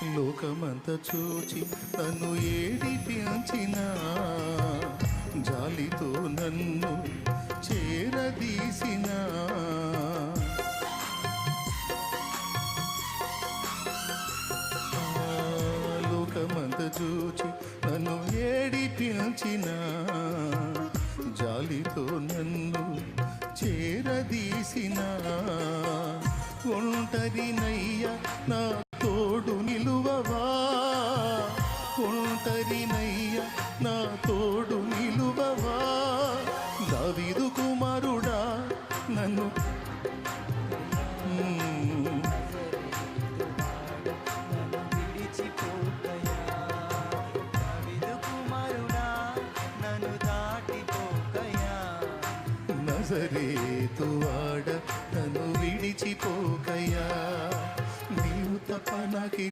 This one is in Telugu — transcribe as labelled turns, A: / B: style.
A: లోకమంత చూచి నన్ను ఏడిపించిన జాలితో నన్ను చేరదీసిన లోకమంత చూచి నన్ను ఏడిపించిన జాలితో నన్ను చేరదీసిన ఒంటరినయ్య నా తోడు నిలువవా ఒంటరినయ్య నా తోడు నిలువవా దావీదు కుమారుడా నన్ను నజరేతువాడ నన్ను విడిచిపోకయా నీవు తప్ప నాకు